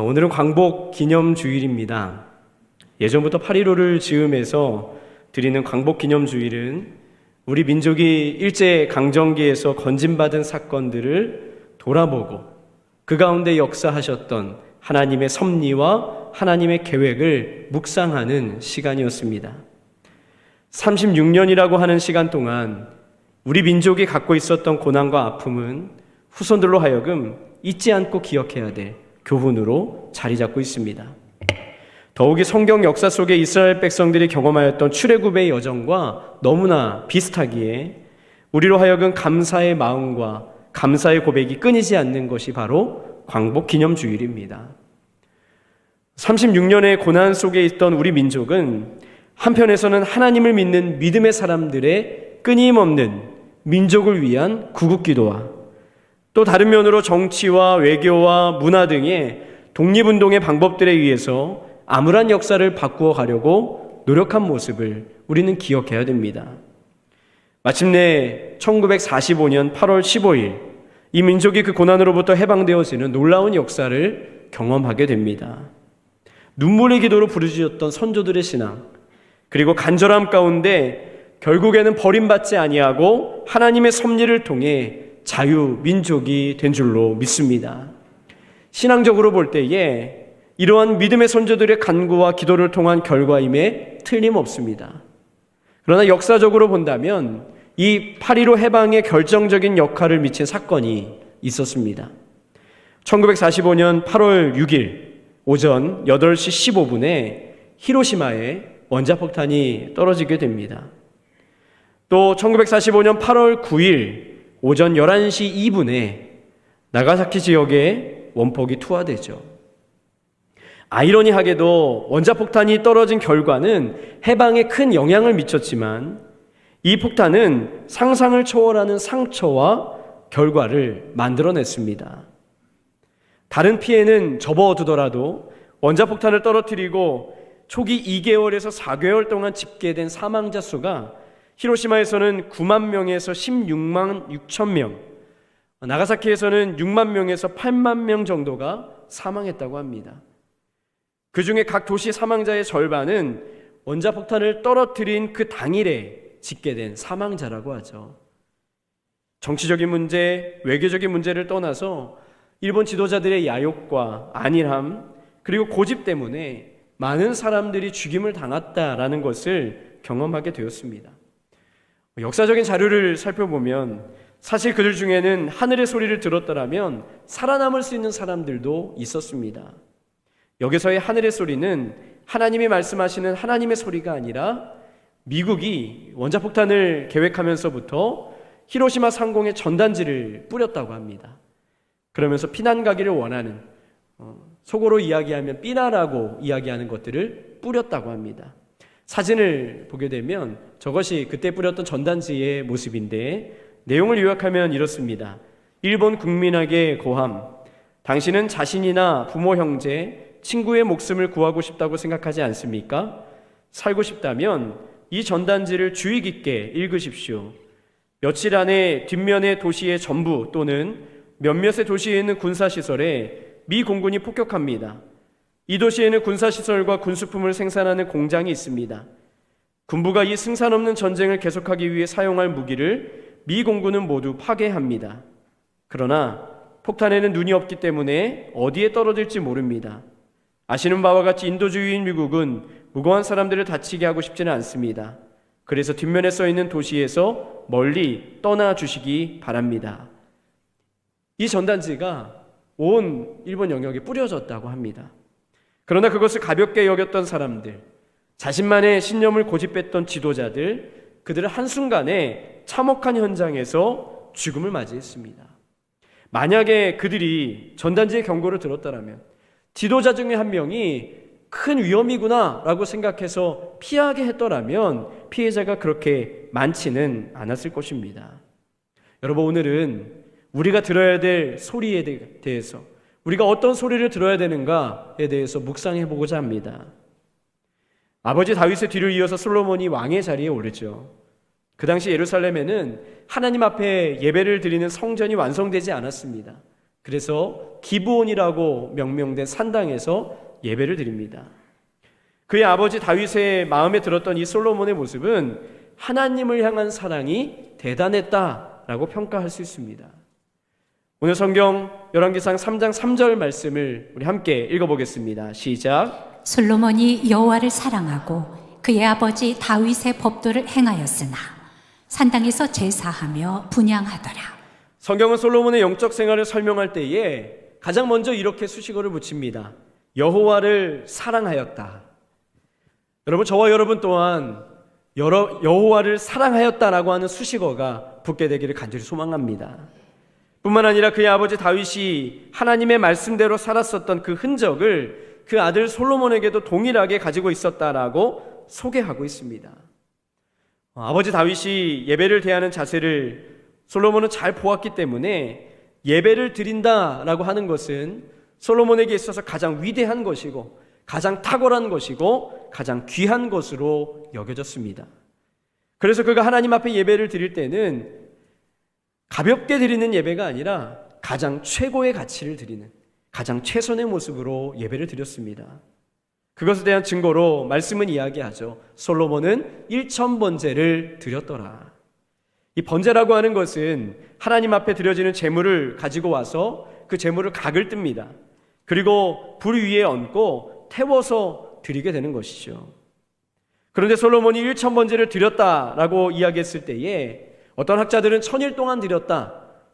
오늘은 광복 기념주일입니다. 예전부터 8.15를 즈음해서 드리는 광복 기념주일은 우리 민족이 일제강점기에서 건진받은 사건들을 돌아보고 그 가운데 역사하셨던 하나님의 섭리와 하나님의 계획을 묵상하는 시간이었습니다. 36년이라고 하는 시간 동안 우리 민족이 갖고 있었던 고난과 아픔은 후손들로 하여금 잊지 않고 기억해야 될 교훈으로 자리 잡고 있습니다. 더욱이 성경 역사 속에 이스라엘 백성들이 경험하였던 출애굽의 여정과 너무나 비슷하기에 우리로 하여금 감사의 마음과 감사의 고백이 끊이지 않는 것이 바로 광복 기념주일입니다. 36년의 고난 속에 있던 우리 민족은 한편에서는 하나님을 믿는 믿음의 사람들의 끊임없는 민족을 위한 구국기도와 또 다른 면으로 정치와 외교와 문화 등의 독립운동의 방법들에 의해서 암울한 역사를 바꾸어 가려고 노력한 모습을 우리는 기억해야 됩니다. 마침내 1945년 8월 15일 이 민족이 그 고난으로부터 해방되어지는 놀라운 역사를 경험하게 됩니다. 눈물의 기도로 부르짖었던 선조들의 신앙, 그리고 간절함 가운데 결국에는 버림받지 아니하고 하나님의 섭리를 통해 자유민족이 된 줄로 믿습니다. 신앙적으로 볼 때에 이러한 믿음의 선조들의 간구와 기도를 통한 결과임에 틀림없습니다. 그러나 역사적으로 본다면 이 8.15 해방에 결정적인 역할을 미친 사건이 있었습니다. 1945년 8월 6일 오전 8시 15분에 히로시마에 원자폭탄이 떨어지게 됩니다. 또 1945년 8월 9일 오전 11시 2분에 나가사키 지역에 원폭이 투하되죠. 아이러니하게도 원자폭탄이 떨어진 결과는 해방에 큰 영향을 미쳤지만 이 폭탄은 상상을 초월하는 상처와 결과를 만들어냈습니다. 다른 피해는 접어두더라도 원자폭탄을 떨어뜨리고 초기 2개월에서 4개월 동안 집계된 사망자 수가 히로시마에서는 9만 명에서 16만 6천 명, 나가사키에서는 6만 명에서 8만 명 정도가 사망했다고 합니다. 그 중에 각 도시 사망자의 절반은 원자폭탄을 떨어뜨린 그 당일에 집계된 사망자라고 하죠. 정치적인 문제, 외교적인 문제를 떠나서 일본 지도자들의 야욕과 안일함, 그리고 고집 때문에 많은 사람들이 죽임을 당했다라는 것을 경험하게 되었습니다. 역사적인 자료를 살펴보면 사실 그들 중에는 하늘의 소리를 들었더라면 살아남을 수 있는 사람들도 있었습니다. 여기서의 하늘의 소리는 하나님이 말씀하시는 하나님의 소리가 아니라 미국이 원자폭탄을 계획하면서부터 히로시마 상공에 전단지를 뿌렸다고 합니다. 그러면서 피난 가기를 원하는, 속어로 이야기하면 삐나라고 이야기하는 것들을 뿌렸다고 합니다. 사진을 보게 되면 저것이 그때 뿌렸던 전단지의 모습인데 내용을 요약하면 이렇습니다. 일본 국민에게 고함. 당신은 자신이나 부모, 형제, 친구의 목숨을 구하고 싶다고 생각하지 않습니까? 살고 싶다면 이 전단지를 주의 깊게 읽으십시오. 며칠 안에 뒷면의 도시의 전부 또는 몇몇의 도시에 있는 군사시설에 미 공군이 폭격합니다. 이 도시에는 군사시설과 군수품을 생산하는 공장이 있습니다. 군부가 이 승산 없는 전쟁을 계속하기 위해 사용할 무기를 미 공군은 모두 파괴합니다. 그러나 폭탄에는 눈이 없기 때문에 어디에 떨어질지 모릅니다. 아시는 바와 같이 인도주의인 미국은 무고한 사람들을 다치게 하고 싶지는 않습니다. 그래서 뒷면에 써있는 도시에서 멀리 떠나주시기 바랍니다. 이 전단지가 온 일본 영역에 뿌려졌다고 합니다. 그러나 그것을 가볍게 여겼던 사람들, 자신만의 신념을 고집했던 지도자들, 그들은 한순간에 참혹한 현장에서 죽음을 맞이했습니다. 만약에 그들이 전단지의 경고를 들었다면 지도자 중에 한 명이 큰 위험이구나 라고 생각해서 피하게 했더라면 피해자가 그렇게 많지는 않았을 것입니다. 여러분, 오늘은 우리가 들어야 될 소리에 대해서, 우리가 어떤 소리를 들어야 되는가에 대해서 묵상해 보고자 합니다. 아버지 다윗의 뒤를 이어서 솔로몬이 왕의 자리에 오르죠. 그 당시 예루살렘에는 하나님 앞에 예배를 드리는 성전이 완성되지 않았습니다. 그래서 기브온이라고 명명된 산당에서 예배를 드립니다. 그의 아버지 다윗의 마음에 들었던 이 솔로몬의 모습은 하나님을 향한 사랑이 대단했다라고 평가할 수 있습니다. 오늘 성경 열왕기상 3장 3절 말씀을 우리 함께 읽어보겠습니다. 시작. 솔로몬이 여호와를 사랑하고 그의 아버지 다윗의 법도를 행하였으나 산당에서 제사하며 분향하더라. 성경은 솔로몬의 영적 생활을 설명할 때에 가장 먼저 이렇게 수식어를 붙입니다. 여호와를 사랑하였다. 여러분, 저와 여러분 또한 여호와를 사랑하였다라고 하는 수식어가 붙게 되기를 간절히 소망합니다. 뿐만 아니라 그의 아버지 다윗이 하나님의 말씀대로 살았었던 그 흔적을 그 아들 솔로몬에게도 동일하게 가지고 있었다라고 소개하고 있습니다. 아버지 다윗이 예배를 대하는 자세를 솔로몬은 잘 보았기 때문에 예배를 드린다라고 하는 것은 솔로몬에게 있어서 가장 위대한 것이고 가장 탁월한 것이고 가장 귀한 것으로 여겨졌습니다. 그래서 그가 하나님 앞에 예배를 드릴 때는 가볍게 드리는 예배가 아니라 가장 최고의 가치를 드리는 가장 최선의 모습으로 예배를 드렸습니다. 그것에 대한 증거로 말씀은 이야기하죠. 솔로몬은 1000번제를 드렸더라. 이 번제라고 하는 것은 하나님 앞에 드려지는 제물을 가지고 와서 그 제물을 각을 뜹니다. 그리고 불 위에 얹고 태워서 드리게 되는 것이죠. 그런데 솔로몬이 1000번제를 드렸다라고 이야기했을 때에 어떤 학자들은 1000일 동안 드렸다,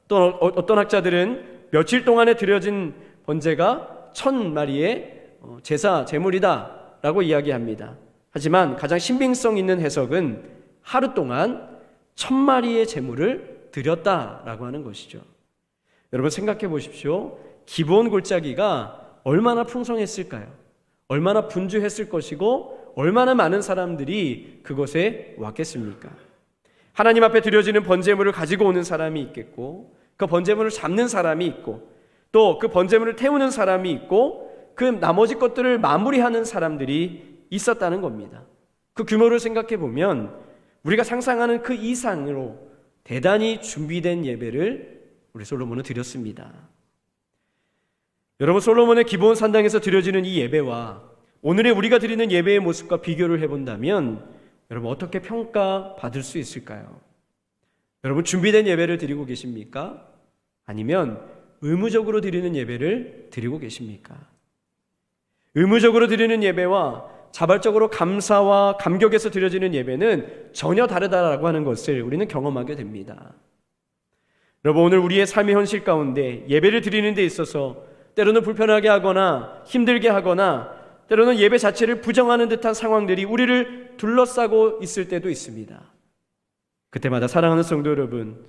또 어떤 학자들은 며칠 동안에 드려진 번제가 1000마리의 제사 제물이다 라고 이야기합니다. 하지만 가장 신빙성 있는 해석은 하루 동안 1000마리의 제물을 드렸다라고 하는 것이죠. 여러분 생각해 보십시오. 기브온 골짜기가 얼마나 풍성했을까요? 얼마나 분주했을 것이고 얼마나 많은 사람들이 그곳에 왔겠습니까? 하나님 앞에 드려지는 번제물을 가지고 오는 사람이 있겠고, 그 번제물을 잡는 사람이 있고, 또 그 번제물을 태우는 사람이 있고, 그 나머지 것들을 마무리하는 사람들이 있었다는 겁니다. 그 규모를 생각해 보면 우리가 상상하는 그 이상으로 대단히 준비된 예배를 우리 솔로몬은 드렸습니다. 여러분, 솔로몬의 기브온 산당에서 드려지는 이 예배와 오늘의 우리가 드리는 예배의 모습과 비교를 해본다면 여러분 어떻게 평가받을 수 있을까요? 여러분 준비된 예배를 드리고 계십니까? 아니면 의무적으로 드리는 예배를 드리고 계십니까? 의무적으로 드리는 예배와 자발적으로 감사와 감격에서 드려지는 예배는 전혀 다르다라고 하는 것을 우리는 경험하게 됩니다. 여러분 오늘 우리의 삶의 현실 가운데 예배를 드리는 데 있어서 때로는 불편하게 하거나 힘들게 하거나 때로는 예배 자체를 부정하는 듯한 상황들이 우리를 둘러싸고 있을 때도 있습니다. 그때마다 사랑하는 성도 여러분,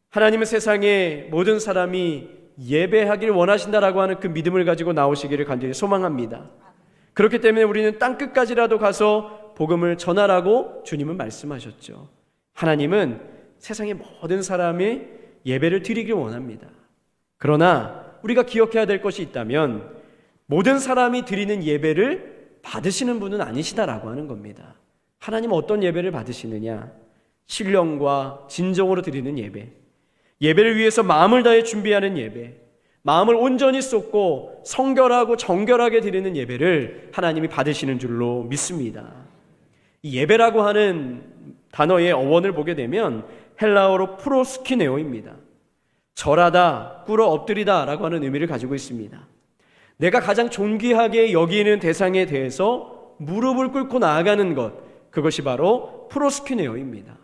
하나님은 세상에 모든 사람이 예배하길 원하신다라고 하는 그 믿음을 가지고 나오시기를 간절히 소망합니다. 그렇기 때문에 우리는 땅끝까지라도 가서 복음을 전하라고 주님은 말씀하셨죠. 하나님은 세상의 모든 사람의 예배를 드리길 원합니다. 그러나 우리가 기억해야 될 것이 있다면 모든 사람이 드리는 예배를 받으시는 분은 아니시다라고 하는 겁니다. 하나님은 어떤 예배를 받으시느냐? 신령과 진정으로 드리는 예배, 예배를 위해서 마음을 다해 준비하는 예배, 마음을 온전히 쏟고 성결하고 정결하게 드리는 예배를 하나님이 받으시는 줄로 믿습니다. 이 예배라고 하는 단어의 어원을 보게 되면 헬라어로 프로스키네오입니다. 절하다, 꿇어 엎드리다 라고 하는 의미를 가지고 있습니다. 내가 가장 존귀하게 여기는 대상에 대해서 무릎을 꿇고 나아가는 것, 그것이 바로 프로스키네오입니다.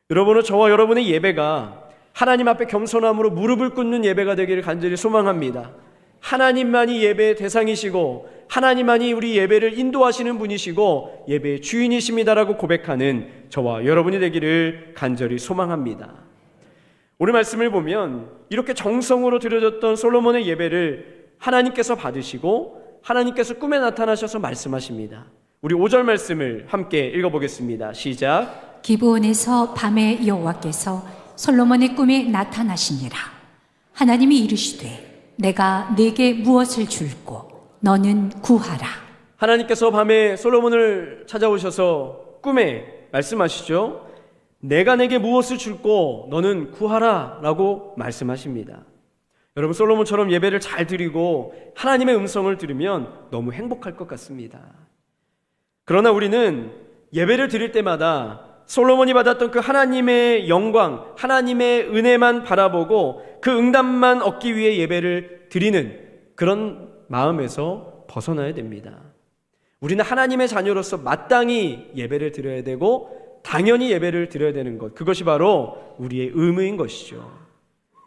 여러분은 저와 여러분의 예배가 하나님 앞에 겸손함으로 무릎을 꿇는 예배가 되기를 간절히 소망합니다. 하나님만이 예배의 대상이시고 하나님만이 우리 예배를 인도하시는 분이시고 예배의 주인이십니다라고 고백하는 저와 여러분이 되기를 간절히 소망합니다. 오늘 말씀을 보면 이렇게 정성으로 드려졌던 솔로몬의 예배를 하나님께서 받으시고 하나님께서 꿈에 나타나셔서 말씀하십니다. 우리 5절 말씀을 함께 읽어보겠습니다. 시작. 기브온에서 밤에 여호와께서 솔로몬의 꿈에 나타나시니라. 하나님이 이르시되 내가 네게 무엇을 줄고 너는 구하라. 하나님께서 밤에 솔로몬을 찾아오셔서 꿈에 말씀하시죠. 내가 내게 무엇을 줄고 너는 구하라 라고 말씀하십니다. 여러분, 솔로몬처럼 예배를 잘 드리고 하나님의 음성을 들으면 너무 행복할 것 같습니다. 그러나 우리는 예배를 드릴 때마다 솔로몬이 받았던 그 하나님의 영광, 하나님의 은혜만 바라보고 그 응답만 얻기 위해 예배를 드리는 그런 마음에서 벗어나야 됩니다. 우리는 하나님의 자녀로서 마땅히 예배를 드려야 되고 당연히 예배를 드려야 되는 것, 그것이 바로 우리의 의무인 것이죠.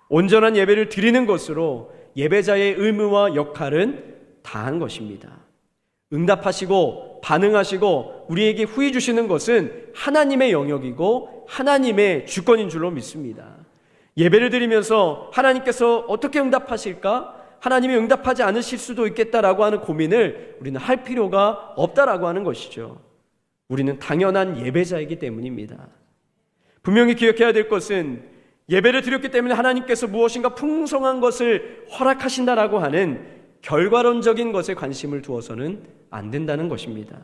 온전한 예배를 드리는 것으로 예배자의 의무와 역할은 다한 것입니다. 응답하시고 반응하시고 우리에게 후히 주시는 것은 하나님의 영역이고 하나님의 주권인 줄로 믿습니다. 예배를 드리면서 하나님께서 어떻게 응답하실까? 하나님이 응답하지 않으실 수도 있겠다라고 하는 고민을 우리는 할 필요가 없다라고 하는 것이죠. 우리는 당연한 예배자이기 때문입니다. 분명히 기억해야 될 것은 예배를 드렸기 때문에 하나님께서 무엇인가 풍성한 것을 허락하신다라고 하는 결과론적인 것에 관심을 두어서는 안 된다는 것입니다.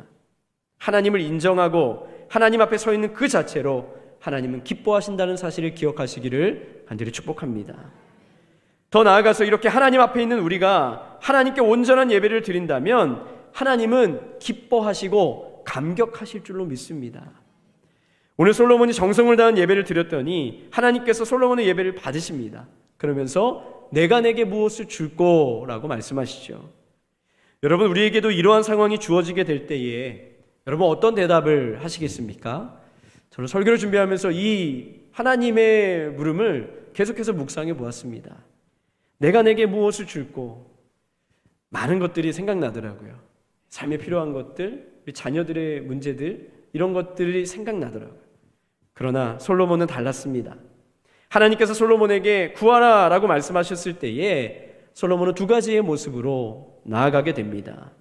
하나님을 인정하고 하나님 앞에 서 있는 그 자체로 하나님은 기뻐하신다는 사실을 기억하시기를 간절히 축복합니다. 더 나아가서 이렇게 하나님 앞에 있는 우리가 하나님께 온전한 예배를 드린다면 하나님은 기뻐하시고 감격하실 줄로 믿습니다. 오늘 솔로몬이 정성을 다한 예배를 드렸더니 하나님께서 솔로몬의 예배를 받으십니다. 그러면서 내가 내게 무엇을 줄꼬라고 말씀하시죠. 여러분, 우리에게도 이러한 상황이 주어지게 될 때에 여러분 어떤 대답을 하시겠습니까? 저는 설교를 준비하면서 이 하나님의 물음을 계속해서 묵상해 보았습니다. 내가 내게 무엇을 줄꼬? 많은 것들이 생각나더라고요. 삶에 필요한 것들, 우리 자녀들의 문제들, 이런 것들이 생각나더라고요. 그러나 솔로몬은 달랐습니다. 하나님께서 솔로몬에게 구하라 라고 말씀하셨을 때에 솔로몬은 두 가지의 모습으로 나아가게 됩니다.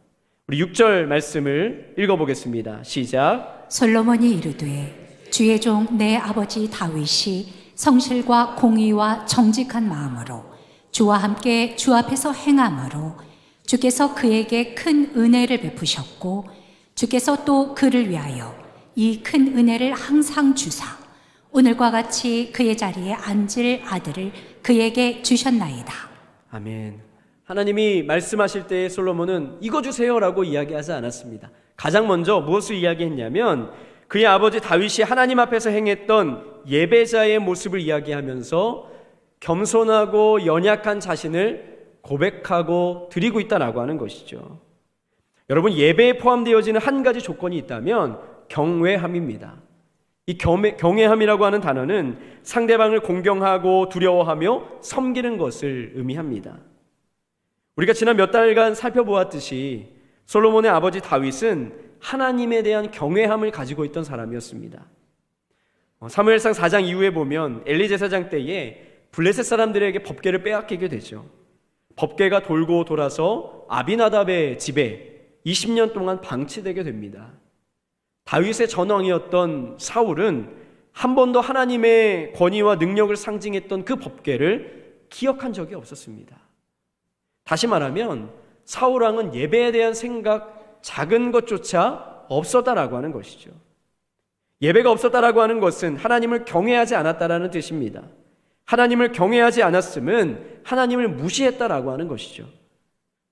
우리 6절 말씀을 읽어보겠습니다. 시작. 솔로몬이 이르되 주의 종 내 아버지 다윗이 성실과 공의와 정직한 마음으로 주와 함께 주 앞에서 행함으로 주께서 그에게 큰 은혜를 베푸셨고 주께서 또 그를 위하여 이 큰 은혜를 항상 주사 오늘과 같이 그의 자리에 앉을 아들을 그에게 주셨나이다. 아멘. 하나님이 말씀하실 때 솔로몬은 이거 주세요라고 이야기하지 않았습니다. 가장 먼저 무엇을 이야기했냐면 그의 아버지 다윗이 하나님 앞에서 행했던 예배자의 모습을 이야기하면서 겸손하고 연약한 자신을 고백하고 드리고 있다라고 하는 것이죠. 여러분, 예배에 포함되어지는 한 가지 조건이 있다면 경외함입니다. 이 경외함이라고 하는 단어는 상대방을 공경하고 두려워하며 섬기는 것을 의미합니다. 우리가 지난 몇 달간 살펴보았듯이 솔로몬의 아버지 다윗은 하나님에 대한 경외함을 가지고 있던 사람이었습니다. 사무엘상 4장 이후에 보면 엘리 제사장 때에 블레셋 사람들에게 법궤를 빼앗기게 되죠. 법궤가 돌고 돌아서 아비나답의 집에 20년 동안 방치되게 됩니다. 다윗의 전왕이었던 사울은 한 번도 하나님의 권위와 능력을 상징했던 그 법궤를 기억한 적이 없었습니다. 다시 말하면 사울 왕은 예배에 대한 생각 작은 것조차 없었다라고 하는 것이죠. 예배가 없었다라고 하는 것은 하나님을 경외하지 않았다라는 뜻입니다. 하나님을 경외하지 않았음은 하나님을 무시했다라고 하는 것이죠.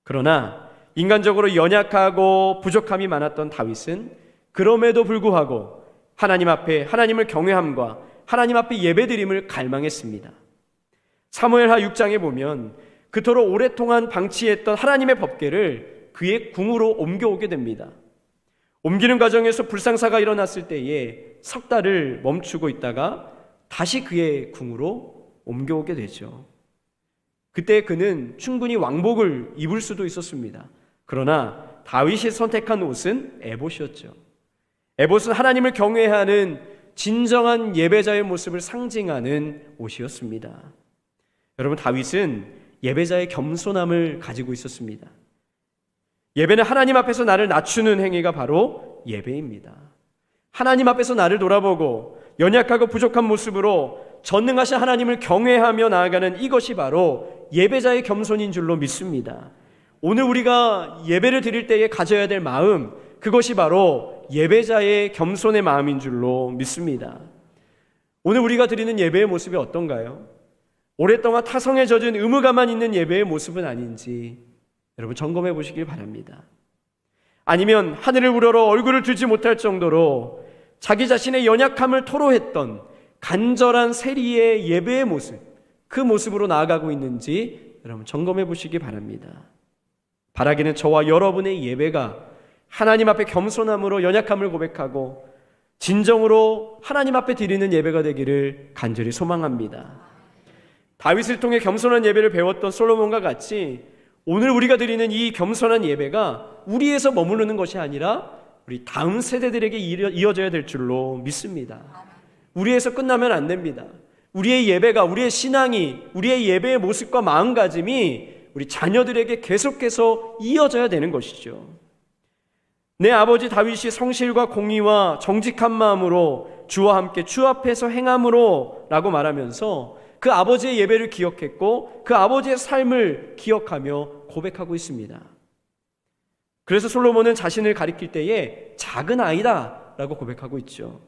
그러나 인간적으로 연약하고 부족함이 많았던 다윗은 그럼에도 불구하고 하나님 앞에 하나님을 경외함과 하나님 앞에 예배드림을 갈망했습니다. 사무엘하 6장에 보면 그토록 오랫동안 방치했던 하나님의 법궤를 그의 궁으로 옮겨오게 됩니다. 옮기는 과정에서 불상사가 일어났을 때에 석 달을 멈추고 있다가 다시 그의 궁으로 옮겨오게 되죠. 그때 그는 충분히 왕복을 입을 수도 있었습니다. 그러나 다윗이 선택한 옷은 에봇이었죠. 에봇은 하나님을 경외하는 진정한 예배자의 모습을 상징하는 옷이었습니다. 여러분, 다윗은 예배자의 겸손함을 가지고 있었습니다. 예배는 하나님 앞에서 나를 낮추는 행위가 바로 예배입니다. 하나님 앞에서 나를 돌아보고 연약하고 부족한 모습으로 전능하신 하나님을 경외하며 나아가는 이것이 바로 예배자의 겸손인 줄로 믿습니다. 오늘 우리가 예배를 드릴 때에 가져야 될 마음, 그것이 바로 예배자의 겸손의 마음인 줄로 믿습니다. 오늘 우리가 드리는 예배의 모습이 어떤가요? 오랫동안 타성에 젖은 의무감만 있는 예배의 모습은 아닌지 여러분 점검해 보시길 바랍니다. 아니면 하늘을 우러러 얼굴을 들지 못할 정도로 자기 자신의 연약함을 토로했던 간절한 세리의 예배의 모습, 그 모습으로 나아가고 있는지 여러분 점검해 보시기 바랍니다. 바라기는 저와 여러분의 예배가 하나님 앞에 겸손함으로 연약함을 고백하고 진정으로 하나님 앞에 드리는 예배가 되기를 간절히 소망합니다. 다윗을 통해 겸손한 예배를 배웠던 솔로몬과 같이 오늘 우리가 드리는 이 겸손한 예배가 우리에서 머무르는 것이 아니라 우리 다음 세대들에게 이어져야 될 줄로 믿습니다. 우리에서 끝나면 안 됩니다. 우리의 예배가, 우리의 신앙이, 우리의 예배의 모습과 마음가짐이 우리 자녀들에게 계속해서 이어져야 되는 것이죠. 내 아버지 다윗이 성실과 공의와 정직한 마음으로 주와 함께 주 앞에서 행함으로 라고 말하면서 그 아버지의 예배를 기억했고 그 아버지의 삶을 기억하며 고백하고 있습니다. 그래서 솔로몬은 자신을 가리킬 때에 작은 아이다 라고 고백하고 있죠.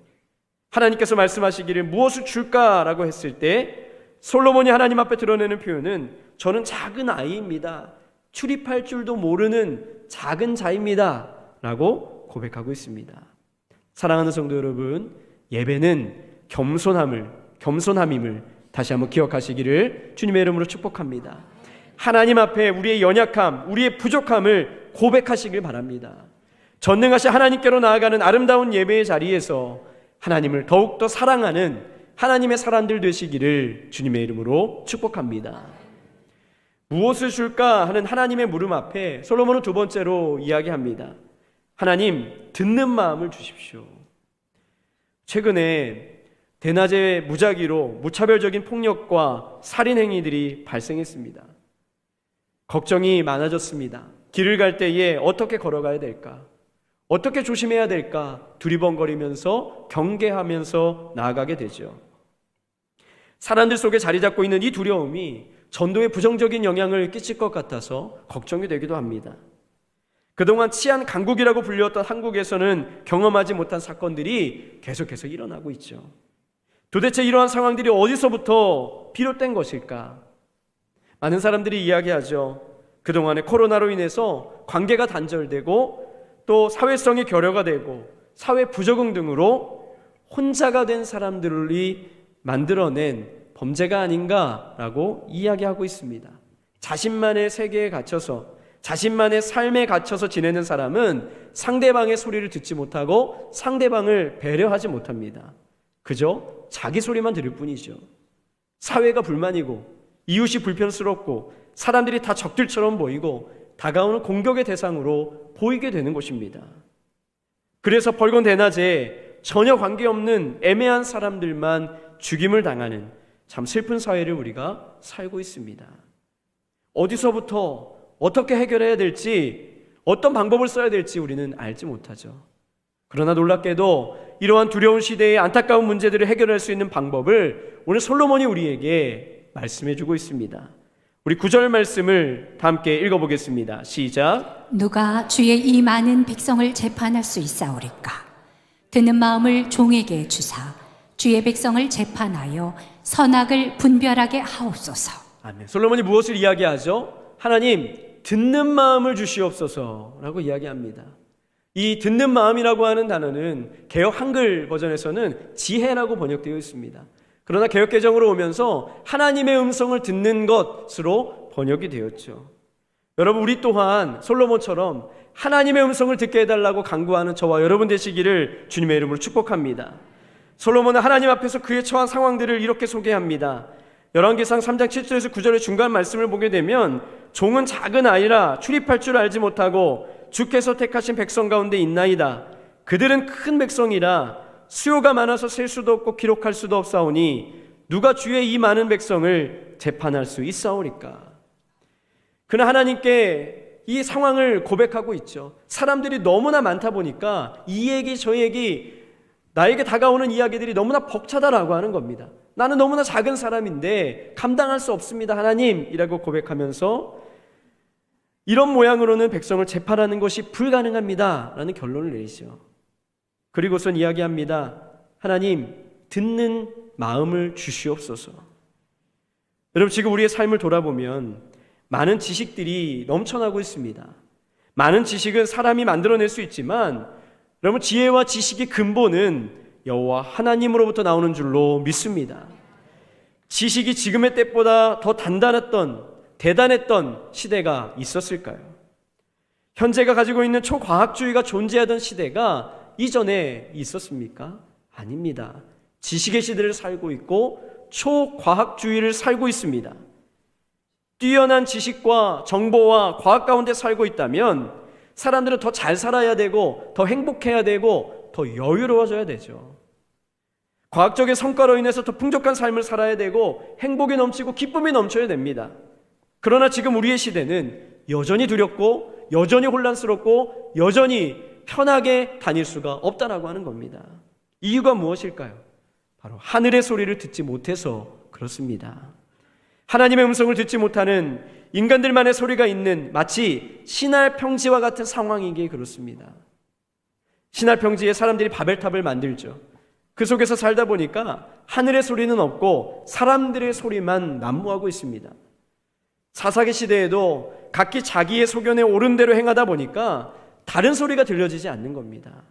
하나님께서 말씀하시기를 무엇을 줄까 라고 했을 때 솔로몬이 하나님 앞에 드러내는 표현은 저는 작은 아이입니다. 출입할 줄도 모르는 작은 자입니다 라고 고백하고 있습니다. 사랑하는 성도 여러분, 예배는 겸손함임을 다시 한번 기억하시기를 주님의 이름으로 축복합니다. 하나님 앞에 우리의 연약함, 우리의 부족함을 고백하시길 바랍니다. 전능하신 하나님께로 나아가는 아름다운 예배의 자리에서 하나님을 더욱더 사랑하는 하나님의 사람들 되시기를 주님의 이름으로 축복합니다. 무엇을 줄까 하는 하나님의 물음 앞에 솔로몬은 두 번째로 이야기합니다. 하나님, 듣는 마음을 주십시오. 최근에 대낮에 무작위로 무차별적인 폭력과 살인 행위들이 발생했습니다. 걱정이 많아졌습니다. 길을 갈 때에 어떻게 걸어가야 될까? 어떻게 조심해야 될까? 두리번거리면서 경계하면서 나아가게 되죠. 사람들 속에 자리 잡고 있는 이 두려움이 전도에 부정적인 영향을 끼칠 것 같아서 걱정이 되기도 합니다. 그동안 치안 강국이라고 불렸던 한국에서는 경험하지 못한 사건들이 계속해서 일어나고 있죠. 도대체 이러한 상황들이 어디서부터 비롯된 것일까? 많은 사람들이 이야기하죠. 그동안의 코로나로 인해서 관계가 단절되고 또 사회성이 결여가 되고 사회 부적응 등으로 혼자가 된 사람들이 만들어낸 범죄가 아닌가라고 이야기하고 있습니다. 자신만의 세계에 갇혀서 자신만의 삶에 갇혀서 지내는 사람은 상대방의 소리를 듣지 못하고 상대방을 배려하지 못합니다. 그저 자기 소리만 들을 뿐이죠. 사회가 불만이고 이웃이 불편스럽고 사람들이 다 적들처럼 보이고 다가오는 공격의 대상으로 보이게 되는 것입니다. 그래서 벌건 대낮에 전혀 관계없는 애매한 사람들만 죽임을 당하는 참 슬픈 사회를 우리가 살고 있습니다. 어디서부터 어떻게 해결해야 될지, 어떤 방법을 써야 될지 우리는 알지 못하죠. 그러나 놀랍게도 이러한 두려운 시대의 안타까운 문제들을 해결할 수 있는 방법을 오늘 솔로몬이 우리에게 말씀해 주고 있습니다. 우리 9절 말씀을 다 함께 읽어보겠습니다. 시작. 누가 주의 이 많은 백성을 재판할 수 있사오리까? 드는 마음을 종에게 주사 주의 백성을 재판하여 선악을 분별하게 하옵소서. 아멘. 솔로몬이 무엇을 이야기하죠? 하나님, 듣는 마음을 주시옵소서라고 이야기합니다. 이 듣는 마음이라고 하는 단어는 개역 한글 버전에서는 지혜라고 번역되어 있습니다. 그러나 개역개정으로 오면서 하나님의 음성을 듣는 것으로 번역이 되었죠. 여러분, 우리 또한 솔로몬처럼 하나님의 음성을 듣게 해달라고 간구하는 저와 여러분 되시기를 주님의 이름으로 축복합니다. 솔로몬은 하나님 앞에서 그의 처한 상황들을 이렇게 소개합니다. 열왕기상 3장 7절에서 9절의 중간 말씀을 보게 되면 종은 작은 아이라 출입할 줄 알지 못하고 주께서 택하신 백성 가운데 있나이다. 그들은 큰 백성이라 수요가 많아서 셀 수도 없고 기록할 수도 없사오니 누가 주의 이 많은 백성을 재판할 수 있사오리까? 그는 하나님께 이 상황을 고백하고 있죠. 사람들이 너무나 많다 보니까 이 얘기 저 얘기 나에게 다가오는 이야기들이 너무나 벅차다라고 하는 겁니다. 나는 너무나 작은 사람인데 감당할 수 없습니다, 하나님이라고 고백하면서 이런 모양으로는 백성을 재판하는 것이 불가능합니다 라는 결론을 내리죠. 그리고선 이야기합니다. 하나님, 듣는 마음을 주시옵소서. 여러분, 지금 우리의 삶을 돌아보면 많은 지식들이 넘쳐나고 있습니다. 많은 지식은 사람이 만들어낼 수 있지만 여러분, 지혜와 지식의 근본은 여호와 하나님으로부터 나오는 줄로 믿습니다. 지식이 지금의 때보다 더 대단했던 시대가 있었을까요? 현재가 가지고 있는 초과학주의가 존재하던 시대가 이전에 있었습니까? 아닙니다. 지식의 시대를 살고 있고 초과학주의를 살고 있습니다. 뛰어난 지식과 정보와 과학 가운데 살고 있다면 사람들은 더 잘 살아야 되고 더 행복해야 되고 더 여유로워져야 되죠. 과학적인 성과로 인해서 더 풍족한 삶을 살아야 되고 행복이 넘치고 기쁨이 넘쳐야 됩니다. 그러나 지금 우리의 시대는 여전히 두렵고 여전히 혼란스럽고 여전히 편하게 다닐 수가 없다라고 하는 겁니다. 이유가 무엇일까요? 바로 하늘의 소리를 듣지 못해서 그렇습니다. 하나님의 음성을 듣지 못하는 인간들만의 소리가 있는 마치 신할 평지와 같은 상황이기에 그렇습니다. 신할 평지에 사람들이 바벨탑을 만들죠. 그 속에서 살다 보니까 하늘의 소리는 없고 사람들의 소리만 난무하고 있습니다. 사사기 시대에도 각기 자기의 소견에 옳은 대로 행하다 보니까 다른 소리가 들려지지 않는 겁니다.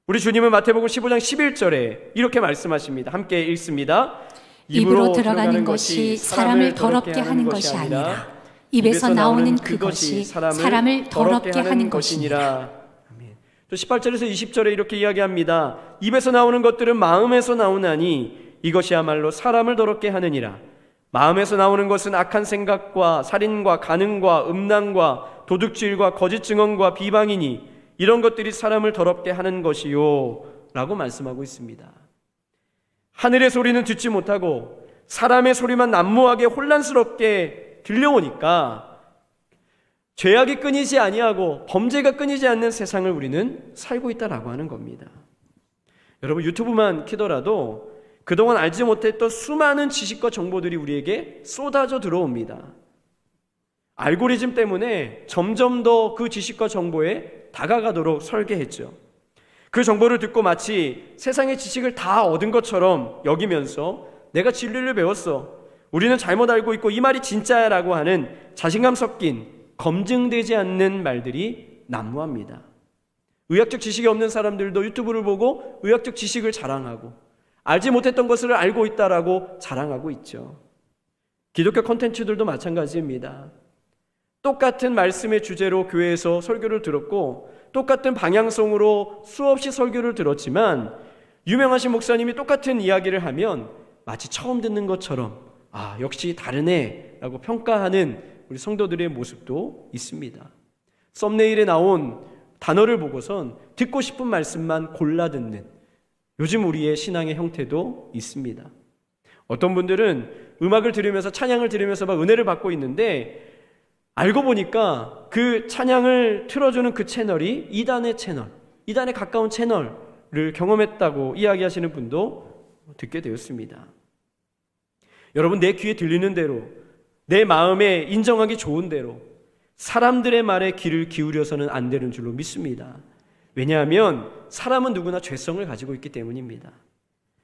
우리 주님은 마태복음 15장 11절에 이렇게 말씀하십니다. 함께 읽습니다. 입으로 들어가는 것이 사람을 더럽게 하는 것이 아니라 입에서 나오는 그것이 사람을 더럽게 하는 것이니라. 아멘. 또 18절에서 20절에 이렇게 이야기합니다. 입에서 나오는 것들은 마음에서 나오나니 이것이야말로 사람을 더럽게 하느니라. 마음에서 나오는 것은 악한 생각과 살인과 간음과 음란과 도둑질과 거짓 증언과 비방이니 이런 것들이 사람을 더럽게 하는 것이요 라고 말씀하고 있습니다. 하늘의 소리는 듣지 못하고 사람의 소리만 난무하게 혼란스럽게 들려오니까 죄악이 끊이지 아니하고 범죄가 끊이지 않는 세상을 우리는 살고 있다라고 하는 겁니다. 여러분, 유튜브만 키더라도 그동안 알지 못했던 수많은 지식과 정보들이 우리에게 쏟아져 들어옵니다. 알고리즘 때문에 점점 더 그 지식과 정보에 다가가도록 설계했죠. 그 정보를 듣고 마치 세상의 지식을 다 얻은 것처럼 여기면서 내가 진리를 배웠어, 우리는 잘못 알고 있고 이 말이 진짜야 라고 하는 자신감 섞인 검증되지 않는 말들이 난무합니다. 의학적 지식이 없는 사람들도 유튜브를 보고 의학적 지식을 자랑하고 알지 못했던 것을 알고 있다라고 자랑하고 있죠. 기독교 콘텐츠들도 마찬가지입니다. 똑같은 말씀의 주제로 교회에서 설교를 들었고 똑같은 방향성으로 수없이 설교를 들었지만 유명하신 목사님이 똑같은 이야기를 하면 마치 처음 듣는 것처럼 역시 다르네 라고 평가하는 우리 성도들의 모습도 있습니다. 썸네일에 나온 단어를 보고선 듣고 싶은 말씀만 골라 듣는 요즘 우리의 신앙의 형태도 있습니다. 어떤 분들은 음악을 들으면서 찬양을 들으면서 막 은혜를 받고 있는데 알고 보니까 그 찬양을 틀어주는 그 채널이 이단의 채널, 이단에 가까운 채널을 경험했다고 이야기하시는 분도 듣게 되었습니다. 여러분, 내 귀에 들리는 대로, 내 마음에 인정하기 좋은 대로 사람들의 말에 귀를 기울여서는 안 되는 줄로 믿습니다. 왜냐하면 사람은 누구나 죄성을 가지고 있기 때문입니다.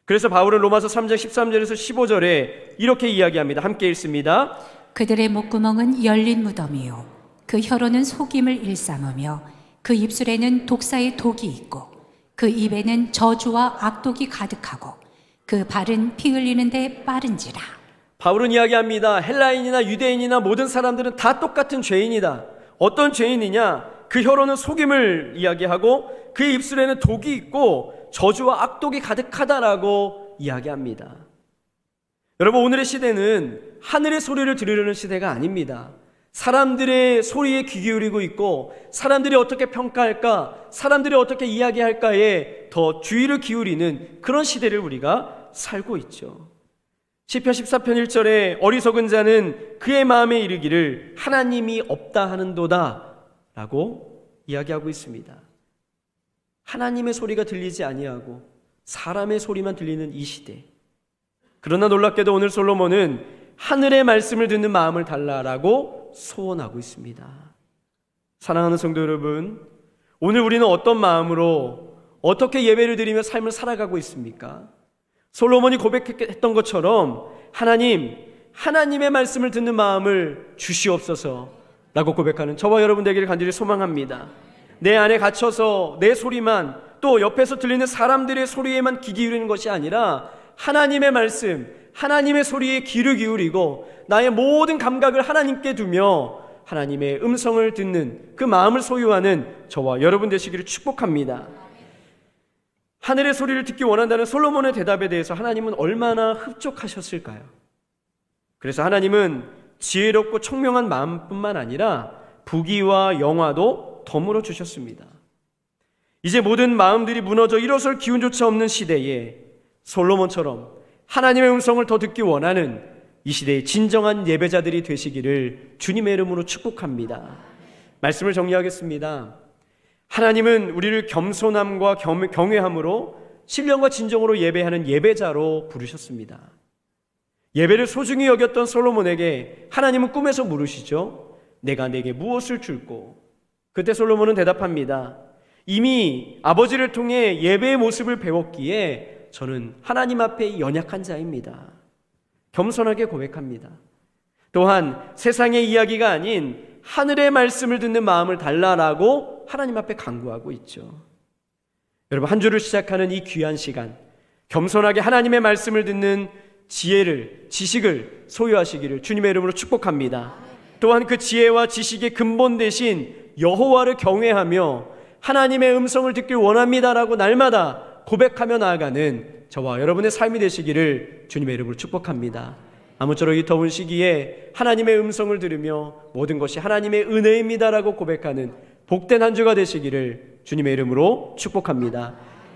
그래서 바울은 로마서 3장 13절에서 15절에 이렇게 이야기합니다. 함께 읽습니다. 그들의 목구멍은 열린 무덤이요 그 혀로는 속임을 일삼으며 그 입술에는 독사의 독이 있고 그 입에는 저주와 악독이 가득하고 그 발은 피 흘리는 데 빠른지라. 바울은 이야기합니다. 헬라인이나 유대인이나 모든 사람들은 다 똑같은 죄인이다. 어떤 죄인이냐? 그 혀로는 속임을 이야기하고 그 입술에는 독이 있고 저주와 악독이 가득하다라고 이야기합니다. 여러분, 오늘의 시대는 하늘의 소리를 들으려는 시대가 아닙니다. 사람들의 소리에 귀 기울이고 있고 사람들이 어떻게 평가할까, 사람들이 어떻게 이야기할까에 더 주의를 기울이는 그런 시대를 우리가 살고 있죠. 시편 14편 1절에 어리석은 자는 그의 마음에 이르기를 하나님이 없다 하는도다 라고 이야기하고 있습니다. 하나님의 소리가 들리지 아니하고 사람의 소리만 들리는 이 시대. 그러나 놀랍게도 오늘 솔로몬은 하늘의 말씀을 듣는 마음을 달라라고 소원하고 있습니다. 사랑하는 성도 여러분, 오늘 우리는 어떤 마음으로 어떻게 예배를 드리며 삶을 살아가고 있습니까? 솔로몬이 고백했던 것처럼 하나님, 하나님의 말씀을 듣는 마음을 주시옵소서라고 고백하는 저와 여러분 되기를 간절히 소망합니다. 내 안에 갇혀서 내 소리만, 또 옆에서 들리는 사람들의 소리에만 귀 기울이는 것이 아니라 하나님의 말씀, 하나님의 소리에 귀를 기울이고 나의 모든 감각을 하나님께 두며 하나님의 음성을 듣는 그 마음을 소유하는 저와 여러분 되시기를 축복합니다. 하늘의 소리를 듣기 원한다는 솔로몬의 대답에 대해서 하나님은 얼마나 흡족하셨을까요? 그래서 하나님은 지혜롭고 총명한 마음뿐만 아니라 부귀와 영화도 덤으로 주셨습니다. 이제 모든 마음들이 무너져 일어설 기운조차 없는 시대에 솔로몬처럼 하나님의 음성을 더 듣기 원하는 이 시대의 진정한 예배자들이 되시기를 주님의 이름으로 축복합니다. 말씀을 정리하겠습니다. 하나님은 우리를 겸손함과 경외함으로 신령과 진정으로 예배하는 예배자로 부르셨습니다. 예배를 소중히 여겼던 솔로몬에게 하나님은 꿈에서 물으시죠. 내가 내게 무엇을 줄꼬? 그때 솔로몬은 대답합니다. 이미 아버지를 통해 예배의 모습을 배웠기에 저는 하나님 앞에 연약한 자입니다. 겸손하게 고백합니다. 또한 세상의 이야기가 아닌 하늘의 말씀을 듣는 마음을 달라라고 하나님 앞에 간구하고 있죠. 여러분, 한 주를 시작하는 이 귀한 시간, 겸손하게 하나님의 말씀을 듣는 지혜를, 지식을 소유하시기를 주님의 이름으로 축복합니다. 또한 그 지혜와 지식의 근본 대신 여호와를 경외하며 하나님의 음성을 듣길 원합니다라고 날마다 고백하며 나아가는 저와 여러분의 삶이 되시기를 주님의 이름으로 축복합니다. 아무쪼록 이 더운 시기에 하나님의 음성을 들으며 모든 것이 하나님의 은혜입니다라고 고백하는 복된 한 주가 되시기를 주님의 이름으로 축복합니다.